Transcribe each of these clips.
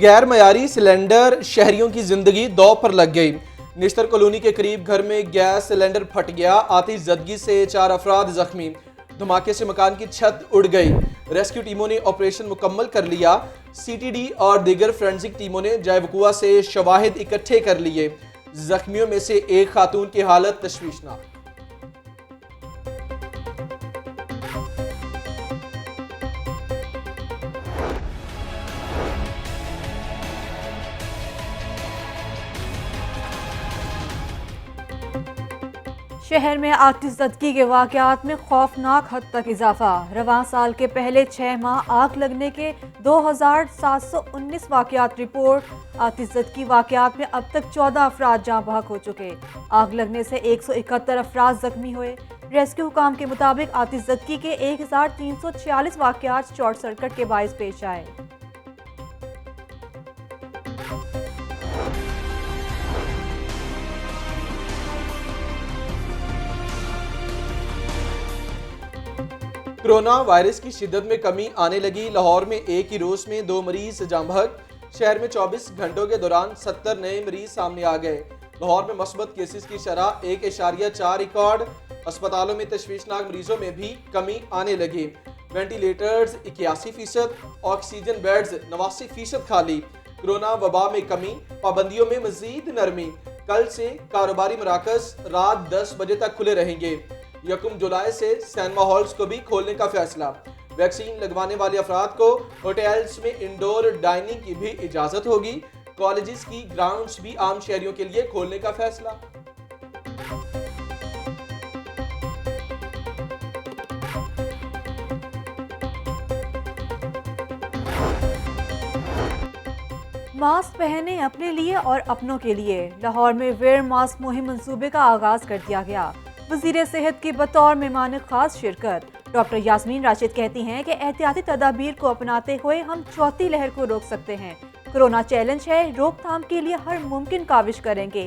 गैर मयारी सिलेंडर शहरियों की जिंदगी दौ पर लग गई। निश्तर कॉलोनी के करीब घर में गैस सिलेंडर फट गया। आतिशज़दगी से 4 अफराद जख्मी। धमाके से मकान की छत उड़ गई। रेस्क्यू टीमों ने ऑपरेशन मुकम्मल कर लिया। सीटीडी और दीगर फोरेंसिक टीमों ने जाए वकुआ से शवाहिद इकट्ठे कर लिए। जख्मियों में से एक खातून की हालत तशवीशनाक। शहर में आतिशज़दगी के वाक़यात में खौफनाक हद तक इजाफा। रवां साल के पहले 6 माह आग लगने के 2719 वाक़यात रिपोर्ट। आतिशज़दगी वाक़यात में अब तक 14 अफराद जाँ बहक हो चुके। आग लगने से 171 अफराद जख्मी हुए। रेस्क्यू हुकाम के मुताबिक आतिशज़दगी के 1346 वाक़यात शॉर्ट सर्किट के बाइस पेश आए। कोरोना वायरस की शिद्दत में कमी आने लगी। लाहौर में एक ही रोज में 2 मरीज जाँ बहक। शहर में 24 घंटों के दौरान 70 नए मरीज सामने आ गए। लाहौर में मस्बत केसेस की शरह 1.4 रिकॉर्ड। अस्पतालों में तशवीशनाक मरीजों में भी कमी आने लगी। वेंटिलेटर्स 81%, ऑक्सीजन बेड्स 89% खाली। कोरोना वबा में कमी, पाबंदियों में मजीद नरमी। कल से कारोबारी मराकज रात 10 बजे तक खुले रहेंगे। 1 जुलाई से सिनेमा हॉल्स को भी खोलने का फैसला। वैक्सीन लगवाने वाले अफराद को होटल्स में इंडोर डाइनिंग की भी इजाजत होगी। कॉलेजेस की ग्राउंड्स भी आम शहरियों के लिए खोलने का फैसला। मास्क पहने अपने लिए और अपनों के लिए। लाहौर में वेयर मास्क मुहिम मंसूबे का आगाज कर दिया गया। वज़ीर सेहत की बतौर मेहमान खास शिरकत। डॉक्टर यास्मीन राशिद कहती हैं कि एहतियाती तदाबीर को अपनाते हुए हम चौथी लहर को रोक सकते हैं। कोरोना चैलेंज है, रोकथाम के लिए हर मुमकिन काविश करेंगे।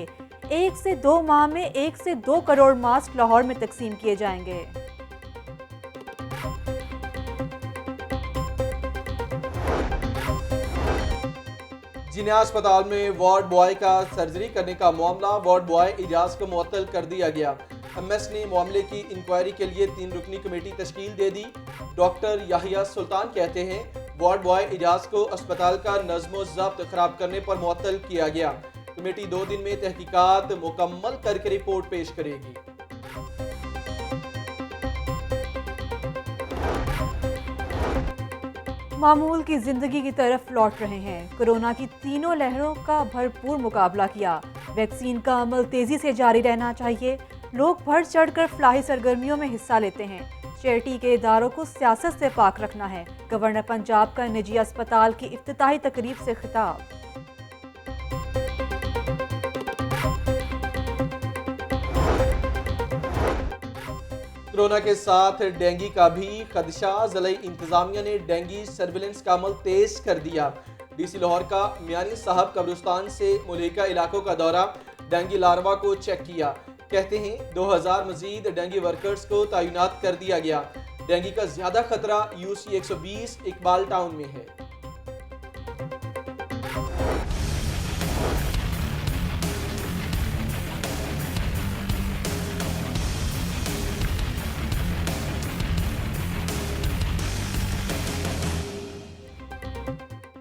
1 से 2 माह में 1 से 2 करोड़ मास्क लाहौर में तकसीम किए जाएंगे। जिन्ना अस्पताल में वार्ड बॉय का सर्जरी करने का मामला। वार्ड बॉय इजाज को मुअत्तल कर दिया गया। एमएस ने मामले की इंक्वायरी के लिए 3 रुकनी कमेटी तश्कील दे दी। डॉक्टर याहिया सुल्तान कहते हैं वार्ड बॉय इजाज को अस्पताल का नज़्म ज़ब्त खराब करने पर मुअत्तल किया गया। कमेटी 2 दिन में तहकीकात मुकम्मल करके रिपोर्ट पेश करेगी। मामूल की जिंदगी की तरफ लौट रहे हैं। कोरोना की तीनों लहरों का भरपूर मुकाबला किया। वैक्सीन का अमल तेजी से जारी रहना चाहिए। लोग बढ़ चढ़कर फलाही सरगर्मियों में हिस्सा लेते हैं। चैरिटी के इदारों को सियासत से पाक रखना है। गवर्नर पंजाब का निजी अस्पताल की इफ्तिताही तकरीब से खिताब। कोरोना के साथ डेंगू का भी खदशा। ज़िला इंतजामिया ने डेंगू सर्विलेंस का अमल तेज कर दिया। डीसी लाहौर का मियानी साहब कब्रिस्तान से मुल्हिका इलाकों का दौरा, डेंगू लार्वा को चेक किया। कहते हैं 2000 मजीद डेंगू वर्कर्स को तैनात कर दिया गया। डेंगू का ज्यादा खतरा यूसी 120 इकबाल टाउन में है।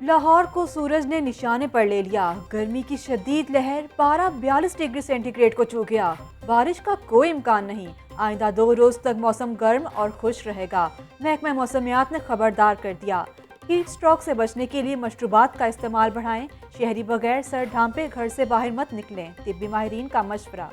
लाहौर को सूरज ने निशाने पर ले लिया। गर्मी की शदीद लहर पारा 42 डिग्री सेंटीग्रेड को छू गया। बारिश का कोई इम्कान नहीं। आइंदा 2 रोज तक मौसम गर्म और खुश रहेगा। महकमा मौसमियात ने खबरदार कर दिया। हीट स्ट्रोक से बचने के लिए मशरूबात का इस्तेमाल बढ़ाएं। शहरी बगैर सर ढांपे घर से बाहर मत निकलें। तिब्बी माहिरीन का मशवरा।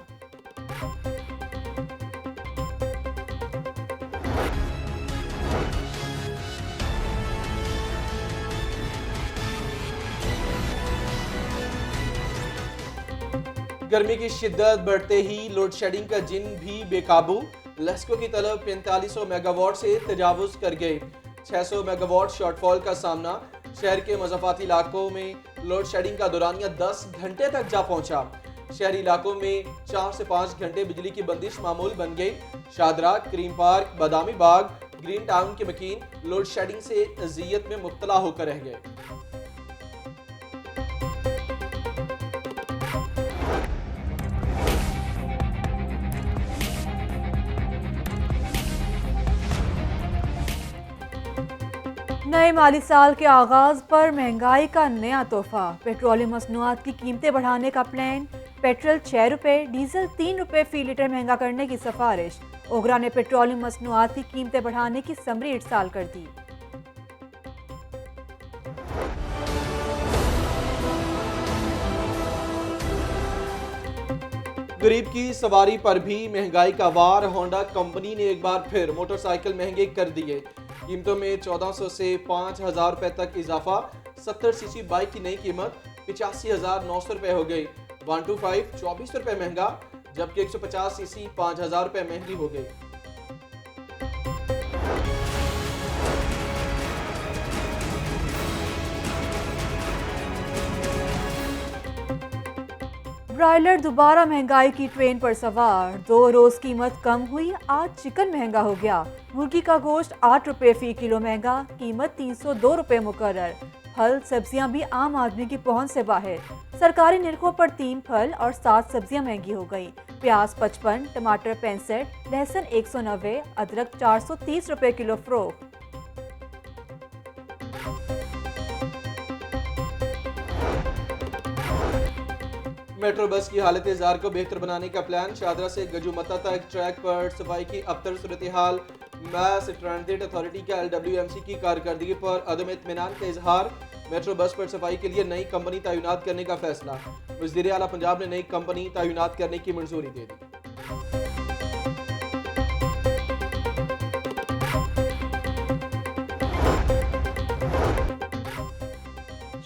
गर्मी की शिद्दत बढ़ते ही लोड शेडिंग का जिन भी बेकाबू। लस्को की तलब 4500 मेगावाट से तजावुज कर गए। 600 मेगावाट शॉर्टफॉल का सामना। शहर के मज़ाफ़ाती इलाकों में लोड शेडिंग का दौरानिया 10 घंटे तक जा पहुंचा। शहरी इलाकों में 4 से 5 घंटे बिजली की बंदिश मामूल बन गई। Shahdara, cream park, Badami Bagh, green town के मकीन लोड शेडिंग से अजियत में मुब्तला होकर रह गए। नए माली साल के आगाज पर महंगाई का नया तोहफा। पेट्रोलियम मसनूआत की कीमतें बढ़ाने का प्लान। पेट्रोल 6 रुपये, डीजल 3 रुपये फी लीटर महंगा करने की सिफारिश। ओगरा ने पेट्रोलियम मसनूआत की कीमतें बढ़ाने की समरी इरसाल कर दी। गरीब की सवारी पर भी महंगाई का वार। होंडा कंपनी ने एक बार फिर मोटरसाइकिल महंगे कर दिए। कीमतों में 1400 से 5000 रुपए तक इजाफा। 70 सीसी बाइक की नई कीमत 85,900 रुपए हो गई। 125 24 रुपए महंगा, जबकि 150 सीसी 5000 रुपए महंगी हो गई। ब्रायलर दोबारा महंगाई की ट्रेन पर सवार। 2 रोज कीमत कम हुई, आज चिकन महंगा हो गया। मुर्गी का गोश्त 8 रुपये फी किलो महंगा, कीमत 302 रुपये मुकर्रर। फल सब्जियां भी आम आदमी की पहुंच से बाहर। सरकारी निरखों पर 3 फल और 7 सब्जियां महंगी हो गई। प्याज 55, टमाटर 65, लहसुन 190, अदरक 430 रुपये किलो फरोख्त। मेट्रो बस की हालत जार को बेहतर बनाने का प्लान। शादरा से गजुमता तक ट्रैक पर सफाई की अबतर सूरत हाल। मैस ट्रांजिट अथॉरिटी का LWMC की कारकर्दगी पर अदम इत्मीनान का इजहार। मेट्रो बस पर सफाई के लिए नई कंपनी तैनात करने का फैसला। वज़ीर आला पंजाब ने नई कंपनी तैनात करने की मंजूरी दे दी।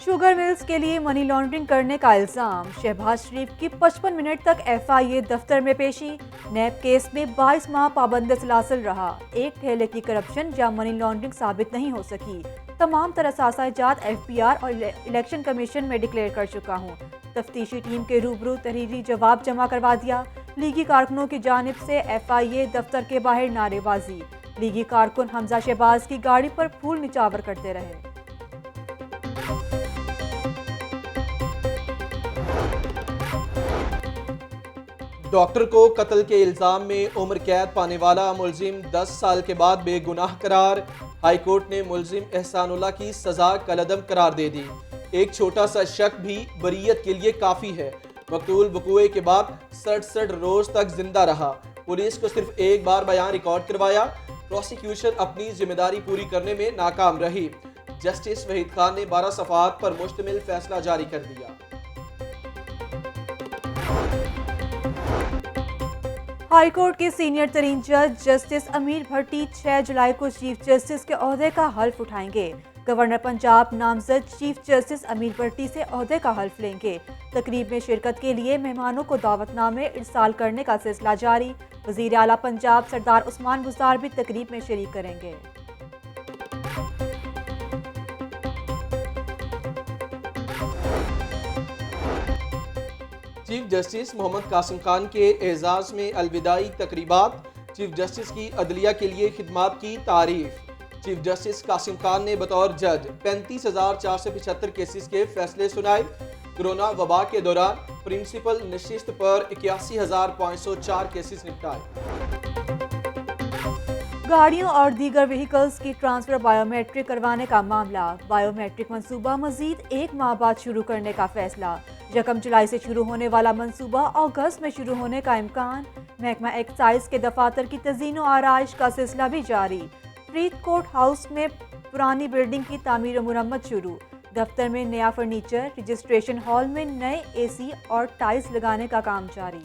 शुगर मिल्स के लिए मनी लॉन्ड्रिंग करने का इल्जाम। शहबाज शरीफ की 55 मिनट तक FIA दफ्तर में पेशी। नैब केस में 22 माह पाबंद सलासिल रहा। एक ठेले की करप्शन या मनी लॉन्ड्रिंग साबित नहीं हो सकी। तमाम तरह साजात FBR और इलेक्शन कमीशन में डिक्लेयर कर चुका हूँ। तफ्तीशी टीम के रूबरू तहरीरी जवाब जमा करवा दिया। लीगी कारकुनों की जानिब से FIA दफ्तर के बाहर नारेबाजी। लीगी कारकुन हमजा शहबाज की गाड़ी पर फूल निचावर करते रहे। डॉक्टर को कत्ल के इल्जाम में उम्र कैद पाने वाला मुलजिम 10 साल के बाद बेगुनाह करार। हाई कोर्ट ने मुलजिम एहसानुल्लाह की सजा कलअदम करार दे दी। एक छोटा सा शक भी बरीयत के लिए काफी है। मकतूल वकूए के बाद 67 रोज तक जिंदा रहा। पुलिस को सिर्फ एक बार बयान रिकॉर्ड करवाया। प्रोसिक्यूशन अपनी जिम्मेदारी पूरी करने में नाकाम रही। जस्टिस वहीद खान ने 12 सफात पर मुश्तमिल फैसला जारी कर दिया। हाई कोर्ट के सीनियर तरीन जज जस्टिस अमीर भट्टी 6 जुलाई को चीफ जस्टिस के ओहदे का हल्फ उठाएंगे। गवर्नर पंजाब नामजद चीफ जस्टिस अमीर भट्टी से ओहदे का हल्फ लेंगे। तकरीब में शिरकत के लिए मेहमानों को दावतनामे इरसाल करने का सिलसिला जारी। वज़ीर आला पंजाब सरदार उस्मान बुज़दार भी तकरीब में शरीक करेंगे। चीफ जस्टिस मोहम्मद कासिम खान के एजाज में अलविदाई तकरीबात। चीफ जस्टिस की अदलिया के लिए खिदमात की तारीफ। चीफ जस्टिस कासिम खान ने बतौर जज 35,475 केसेस के फैसले सुनाए। कोरोना वबा के दौरान प्रिंसिपल नशिस्त पर 81,504 केसेस निपटाए। गाड़ियों और दीगर व्हीकल्स की ट्रांसफर बायोमेट्रिक करवाने का मामला। बायोमेट्रिक मंसूबा मजीद 1 माह बाद शुरू करने का फैसला। 1 जुलाई से शुरू होने वाला मंसूबा अगस्त में शुरू होने का इम्कान। महकमा एक्साइज के दफातर की तज़ीन व आराइश का सिलसिला भी जारी। फरीदकोट हाउस में पुरानी बिल्डिंग की तामीर मुरम्मत शुरू। दफ्तर में नया फर्नीचर, रजिस्ट्रेशन हॉल में नए AC और टाइल्स लगाने का काम जारी।